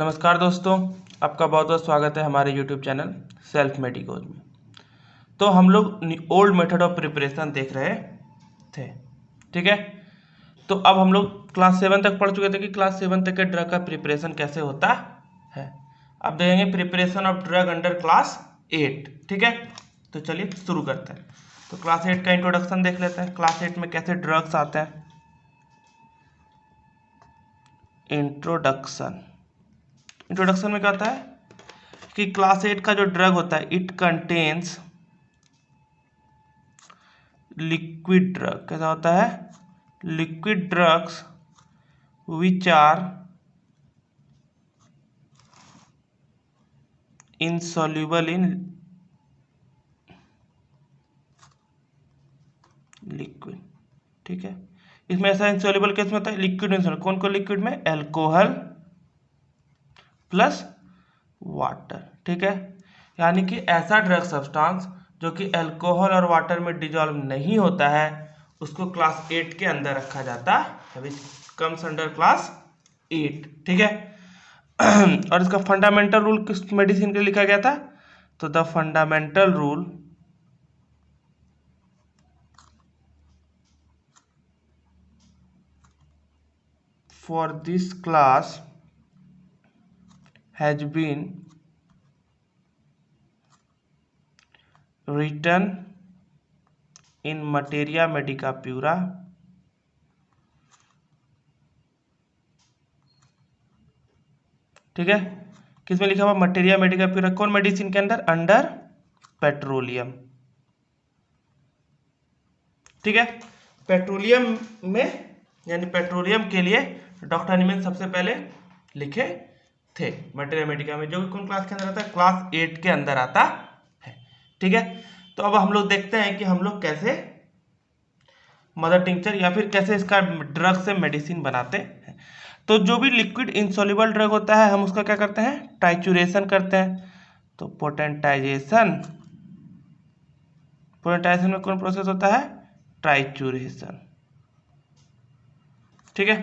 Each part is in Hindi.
नमस्कार दोस्तों, आपका बहुत बहुत स्वागत है हमारे YouTube चैनल सेल्फ मेडिकोज में। तो हम लोग ओल्ड मेथड ऑफ प्रिपरेशन देख रहे थे, ठीक है। तो अब हम लोग क्लास 7 तक पढ़ चुके थे कि क्लास 7 तक के ड्रग का प्रिपरेशन कैसे होता है। अब देखेंगे preparation of drug under class 8, ठीक है। तो चलिए शुरू करते हैं। तो क्लास 8 का इंट्रोडक्शन देख लेते हैं, क्लास 8 में कैसे ड्रग्स आते हैं। इंट्रोडक्शन में क्या होता है कि क्लास 8 का जो ड्रग होता है इट कंटेन्स लिक्विड ड्रग। कैसा होता है? Liquid drugs which are insoluble in liquid, ठीक है। इसमें ऐसा इंसॉल्युबल केस में होता है लिक्विड में। कौन कौन लिक्विड में? अल्कोहल प्लस वाटर, ठीक है। यानी कि ऐसा ड्रग सब्सटेंस जो कि अल्कोहल और वाटर में डिजॉल्व नहीं होता है उसको क्लास 8 के अंदर रखा जाता है, विच कम्स अंडर क्लास 8, ठीक है। और इसका फंडामेंटल रूल किस मेडिसिन के लिए लिखा गया था? तो the fundamental rule for this class has been written in materia medica pura, ठीक है। किसमें लिखा हुआ? Materia Medica pura. कौन मेडिसिन के अंदर? अंडर पेट्रोलियम, ठीक है। पेट्रोलियम में यानी पेट्रोलियम के लिए डॉक्टर नीमन सबसे पहले लिखे थे मटेरिया मेडिका में, जो कि कौन क्लास के अंदर आता है? क्लास 8 के अंदर आता है, ठीक है। तो अब हम लोग देखते हैं कि हम लोग कैसे मदर टिंचर या फिर कैसे इसका ड्रग से मेडिसिन बनाते हैं। तो जो भी लिक्विड इंसॉल्युबल ड्रग होता है हम उसका क्या करते हैं? टाइचुरेशन करते हैं। तो पोटेंटाइजेशन में कौन प्रोसेस होता है? ट्राइचुरेशन, ठीक है।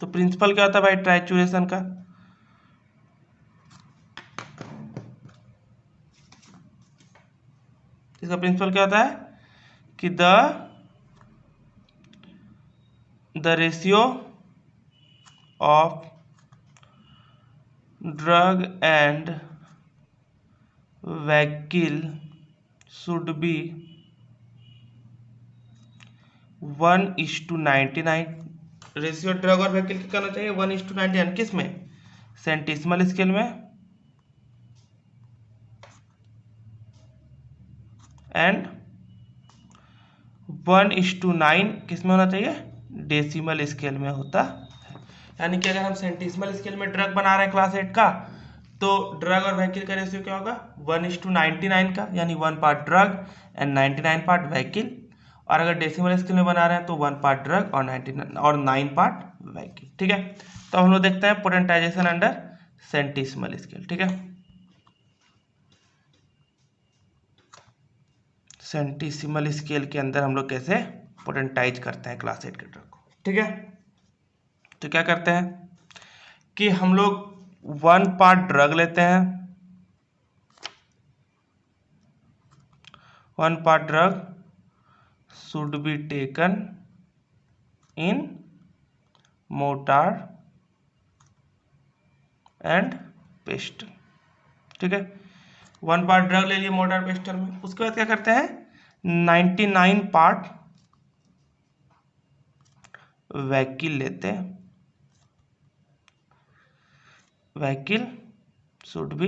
तो प्रिंसिपल क्या होता है भाई ट्राइचुरेशन का? इसका प्रिंसिपल क्या होता है कि the ratio of drug and vehicle should be 1:99। Ratio drug और वैकिल क्या होना चाहिए? 1:99। किस में? सेंटिसिमल स्केल में एंड 1:9 किस में होना चाहिए? डेसिमल स्केल में होता है। यानी कि अगर हम सेंटिसिमल स्केल में ड्रग बना रहे हैं क्लास 8 का तो ड्रग और वैकिल का रेशियो क्या होगा? 1:99 का, यानी 1 part drug and 99 part vehicle. और अगर डेसिमल स्केल में बना रहे हैं तो 1 पार्ट ड्रग और 9 पार्ट वैकिल, ठीक है। तो हम लोग देखते हैं पोटेंटाइजेशन अंडर सेंटिसिमल स्केल, ठीक है। सेंटिसिमल स्केल के अंदर हम लोग कैसे पोटेंटाइज करते हैं क्लास 8 के ड्रग को, ठीक है। तो क्या करते हैं कि हम लोग 1 पार्ट ड्रग लेते हैं, 1 part drug should be taken in mortar and pastel, ठीक है। 1 पार्ट ड्रग ले लिए मोर्टार पेस्टल में। उसके बाद क्या करते हैं? 99 पार्ट वैकिल लेते हैं। वैकिल शुड बी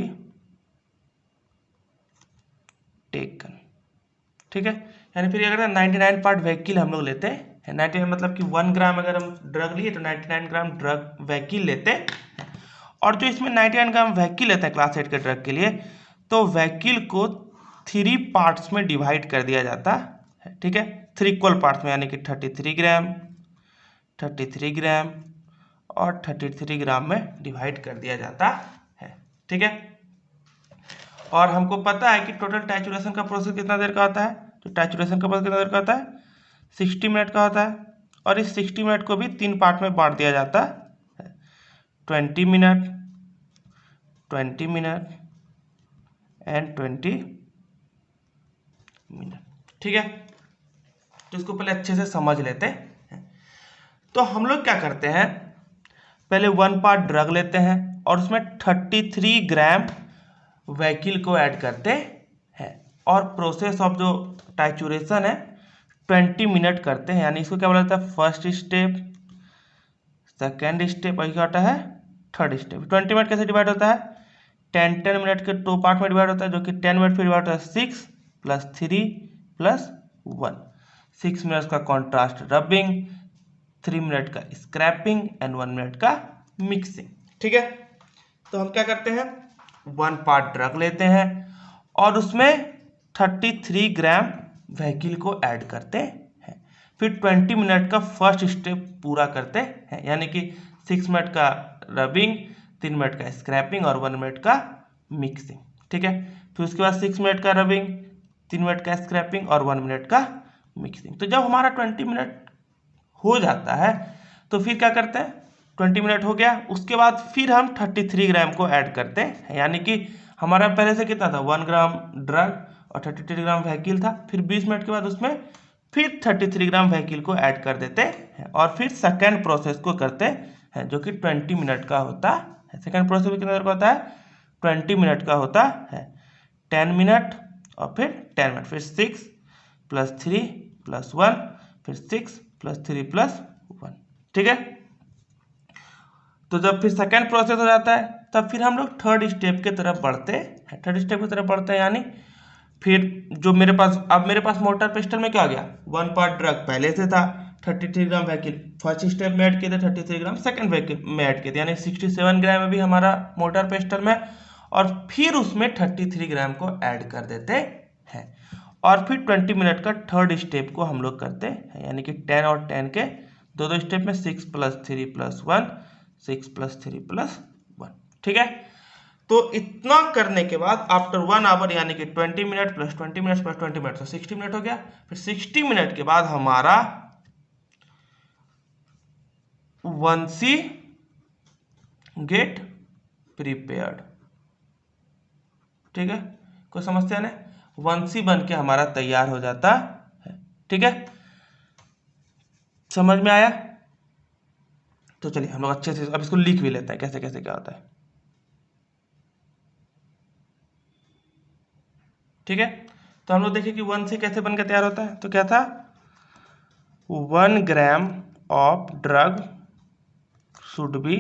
टेकन, ठीक है। यानी फिर अगर 99 पार्ट वैकिल हम लोग लेते हैं, 99 मतलब कि 1 ग्राम अगर हम ड्रग लिए तो 99 ग्राम ड्रग वैकिल लेते हैं। और जो इसमें 99 ग्राम वैकिल लेते हैं क्लास 8 के ड्रग के लिए, तो वैकिल को 3 पार्ट्स में डिवाइड कर दिया जाता है, ठीक है। 3 इक्वल पार्ट्स में, यानी कि 33 ग्राम, 33 ग्राम और 33 ग्राम में डिवाइड कर दिया जाता है, ठीक है। और हमको पता है कि टोटल टैचुरेशन का प्रोसेस कितना देर का होता है? तो टैचुरेशन का प्रोसेस कितना देर का होता है? 60 मिनट का होता है। और इस 60 मिनट को भी 3 पार्ट में बांट दिया जाता है। 20 मिनट, 20 मिनट एंड 20 मिनट। ठीक है, तो इसको पहले अच्छे से समझ लेते हैं। तो हम लोग क्या करते हैं, पहले 1 पार्ट ड्रग लेते हैं और उसमें 33 ग्राम वैकिल को ऐड करते हैं और प्रोसेस ऑफ जो टाइचुरेशन है 20 मिनट करते हैं। यानी इसको क्या बोला जाता है, फर्स्ट स्टेप, सेकेंड स्टेप, वही क्या होता है थर्ड स्टेप। 20 मिनट कैसे डिवाइड होता है, 10 मिनट के 2 पार्ट में डिवाइड होता है, जो कि 10 मिनट फिर डिवाइड होता है 6 + 3 + 1। 6 मिनट का कॉन्ट्रास्ट रबिंग, 3 मिनट का स्क्रैपिंग एंड 1 मिनट का मिक्सिंग। ठीक है, तो हम क्या करते हैं, 1 पार्ट ड्रग लेते हैं और उसमें 33 ग्राम वैकिल को ऐड करते हैं, फिर 20 मिनट का फर्स्ट स्टेप पूरा करते हैं, यानी कि 6 मिनट का रबिंग, 3 मिनट का स्क्रैपिंग और 1 मिनट का मिक्सिंग। ठीक है, फिर उसके बाद 6 मिनट का रबिंग, 3 मिनट का स्क्रैपिंग और 1 मिनट का मिक्सिंग। तो जब हमारा 20 मिनट हो जाता है तो फिर क्या करते हैं, 20 मिनट हो गया, उसके बाद फिर हम 33 ग्राम को ऐड करते हैं, यानी कि हमारा पहले से कितना था 1 ग्राम ड्रग और 33 ग्राम वैकिल था, फिर 20 मिनट के बाद उसमें फिर 33 ग्राम वैकिल को ऐड कर देते हैं और फिर सेकेंड प्रोसेस को करते हैं जो कि 20 मिनट का होता है। सेकेंड प्रोसेस कितने देर का होता है, 20 मिनट का होता है, 10 मिनट और फिर 10 मिनट, फिर 6 + 3 + 1, फिर 6 + 3 + 1। ठीक है, तो जब फिर सेकेंड प्रोसेस हो जाता है तब फिर हम लोग थर्ड स्टेप की तरफ बढ़ते हैं। थर्ड स्टेप की तरफ बढ़ते हैं यानी फिर जो मेरे पास, अब मेरे पास मोटर पिस्टल में क्या हो गया, 1 पार्ट ड्रग पहले से था, 33 ग्राम वैकिल फर्स्ट स्टेप में ऐड किए थे, 33 ग्राम सेकेंड वैकिल में ऐड किए थे, यानी 67 ग्राम में भी हमारा मोटर पिस्टल में, और फिर उसमें 33 ग्राम को ऐड कर देते हैं और फिर 20 मिनट का थर्ड स्टेप को हम लोग करते हैं, यानी कि 10 और 10 के दो स्टेप में 6 + 3 + 1, 6 + 3 + 1। ठीक है, तो इतना करने के बाद आफ्टर 1 आवर, यानी कि 20 मिनट + 20 मिनट + 20 मिनट, तो 60 मिनट हो गया। फिर 60 मिनट के बाद हमारा 1C गेट प्रिपेयर्ड। ठीक है, कोई समस्या नहीं, 1C बन के हमारा तैयार हो जाता है। ठीक है, समझ में आया? तो चलिए हम लोग अच्छे से अब इसको लिख भी लेते हैं कैसे कैसे क्या होता है। ठीक है, तो हम लोग देखिए कि 1C कैसे बन के तैयार होता है। तो क्या था, 1 gram of drug should be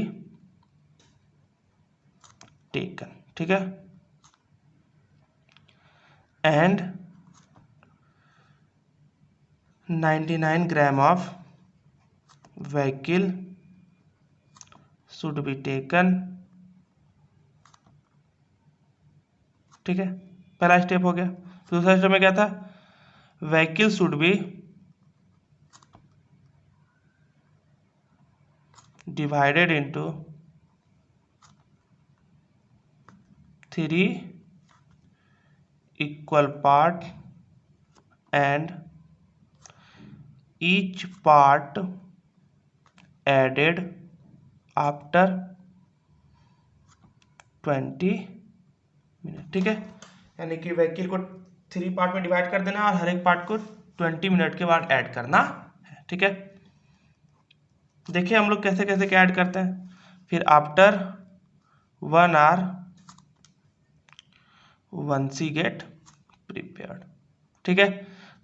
taken. ठीक है, and 99 gram of vehicle should be taken. ठीक है, पहला स्टेप हो गया। दूसरा स्टेप में क्या था, vehicle should be divided into 3 equal part and each part added after 20 minute. ठीक है, यानी कि वैकिल को 3 पार्ट में डिवाइड कर देना और हर एक पार्ट को 20 मिनट के बाद ऐड करना है। ठीक है, देखिए हम लोग कैसे कैसे क्या ऐड करते हैं। फिर after 1 our 1C gate prepared. ठीक है,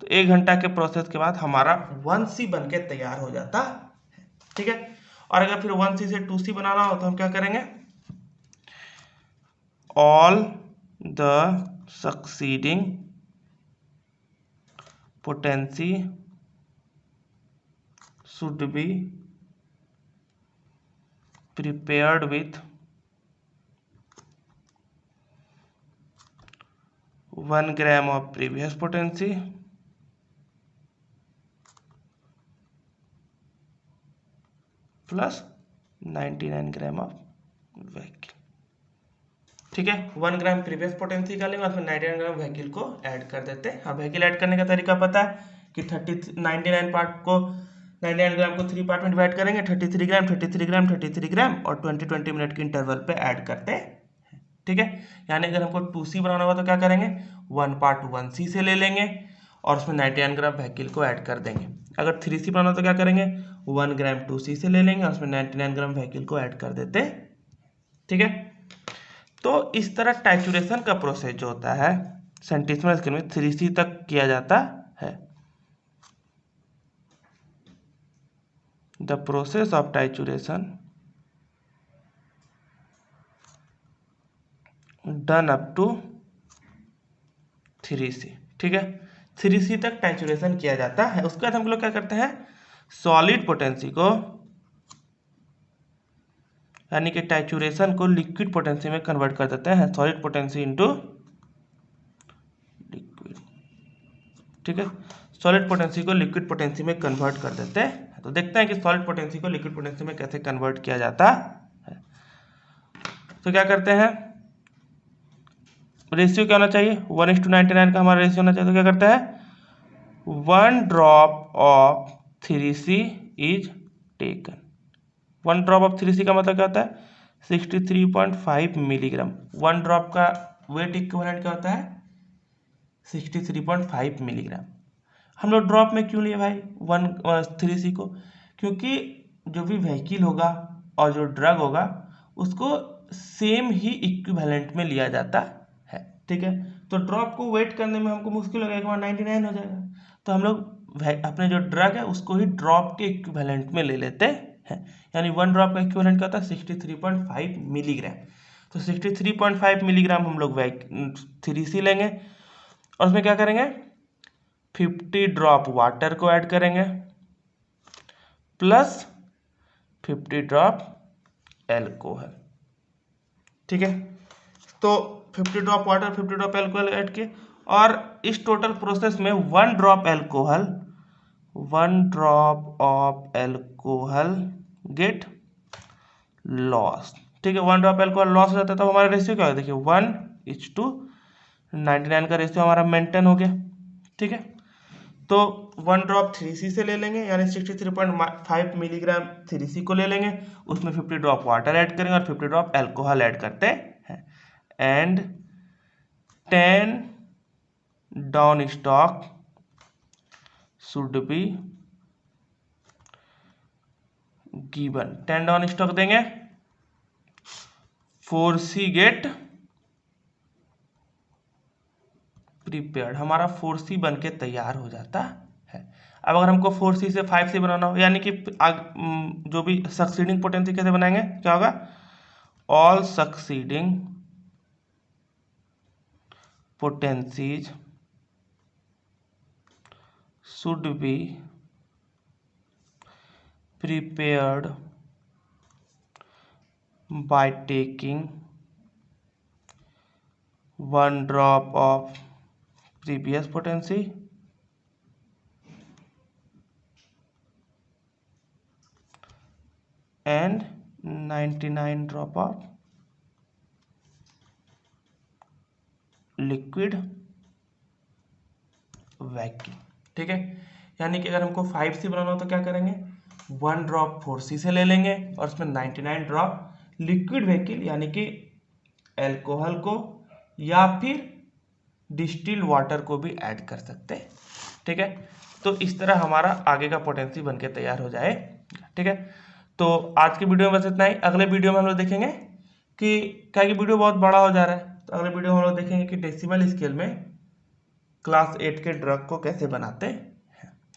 तो 1 घंटा के प्रोसेस के बाद हमारा 1C बन के तैयार हो जाता है। ठीक है, और अगर फिर 1C से 2C बनाना हो तो हम क्या करेंगे, all the succeeding potency should be prepared with 1 gram of previous potency plus 99 gram of vehicle. ठीक है, 1 ग्राम प्रीवियस पोटेंसी का लेंगे और फिर 99 ग्राम वैकिल को ऐड कर देते हैं। अब वैकिल ऐड करने का तरीका पता है कि 99 पार्ट को 99 ग्राम को 3 पार्ट में डिवाइड करेंगे, 33 ग्राम 33 ग्राम 33 ग्राम और 20-20 मिनट के इंटरवल पे ऐड करते हैं। ठीक है, यानी अगर हमको 2C बनाना होगा तो क्या करेंगे, 1 पार्ट 1C से ले लेंगे और उसमें 99 ग्राम वैकिल को ऐड कर देंगे। अगर 3C बनाना हो तो क्या करेंगे, 1 ग्राम 2C से ले लेंगे और उसमें 99 ग्राम वैकिल को ऐड कर देते। ठीक है, तो इस तरह टाइचुरेशन का प्रोसेस जो होता है सेंटिसिमल स्केल में 3C तक किया जाता है। The process of titration done up to 3C। ठीक है, 3C तक टाइचुरेशन किया जाता है। उसके बाद हम लोग क्या करते हैं, सॉलिड पोटेंसी को यानी कि टाइचुरेशन को लिक्विड पोटेंसी में कन्वर्ट कर देते हैं, सॉलिड पोटेंसी इनटू लिक्विड। ठीक है, सॉलिड पोटेंसी को लिक्विड पोटेंसी में कन्वर्ट कर देते हैं। तो देखते हैं कि सॉलिड पोटेंसी को लिक्विड पोटेंसी में कैसे कन्वर्ट किया जाता है। तो क्या करते हैं, रेशियो क्या होना चाहिए, 1:99 का हमारा रेशियो होना चाहिए। तो क्या करते हैं, 1 drop of 3C is taken. 1 drop of 3C का मतलब क्या होता है, 63.5 मिलीग्राम। 1 ड्रॉप का वेट इक्विवेलेंट क्या होता है, 63.5 मिलीग्राम। हम लोग ड्रॉप में क्यों लिए भाई 3C को, क्योंकि जो भी व्हीकल होगा और जो ड्रग होगा उसको सेम ही इक्विवेलेंट में लिया जाता है। ठीक है, तो ड्रॉप को वेट करने में हमको मुश्किल हो जाएगा, 99 हो जाएगा। तो हम लोग अपने जो ड्रग है उसको ही ड्रॉप के इक्विवेलेंट में ले लेते हैं, यानी 1 ड्रॉप का इक्विवेलेंट क्या होता है, 63.5 मिलीग्राम। तो 63.5 मिलीग्राम हम लोग 3C लेंगे और उसमें क्या करेंगे, 50 ड्रॉप वाटर को ऐड करेंगे प्लस 50 ड्रॉप एल्कोहल। ठीक है, तो 50 drop water 50 drop alcohol add किए और इस टोटल प्रोसेस में 1 drop of alcohol get loss. ठीक है, 1 ड्रॉप एल्कोहल लॉस हो जाता है। तो हमारा रेशियो क्या है, देखिए 1:99 का रेशियो हमारा मेंटेन हो गया। ठीक है, तो 1 ड्रॉप 3C से ले लेंगे, यानी 63.5 मिलीग्राम 3C को ले लेंगे, उसमें 50 ड्रॉप वाटर ऐड करेंगे और 50 ड्रॉप एल्कोहल ऐड करते हैं and 10 down stock should be given. 10 down stock देंगे, 4C गेट प्रिपेयर्ड। हमारा 4C बन के तैयार हो जाता है। अब अगर हमको 4C से 5C बनाना हो, यानी कि जो भी सक्सीडिंग पोटेंसी कैसे बनाएंगे, क्या होगा, all succeeding potencies should be prepared by taking 1 drop of previous potency and 99 drop of liquid vacuum. ठीक है, यानी कि अगर हमको 5C बनाना हो तो क्या करेंगे, 1 ड्रॉप 4C से ले लेंगे और उसमें 99 ड्रॉप लिक्विड वैक्यूम यानी कि एल्कोहल को या फिर डिस्टिल्ड वाटर को भी ऐड कर सकते हैं। ठीक है, तो इस तरह हमारा आगे का पोटेंसी बनके तैयार हो जाए। ठीक है, तो आज की वीडियो में बस इतना ही। अगले वीडियो में हम लोग देखेंगे कि क्या कि वीडियो बहुत बड़ा हो जा रहा है, तो अगले वीडियो में हम लोग देखेंगे कि डेसिमल स्केल में क्लास 8 के ड्रग को कैसे बनाते हैं।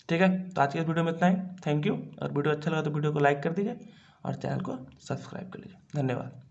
ठीक है, तो आज के इस वीडियो में इतना ही। Thank you. और वीडियो अच्छा लगा तो वीडियो को लाइक कर दीजिए और चैनल को सब्सक्राइब कर लीजिए। धन्यवाद।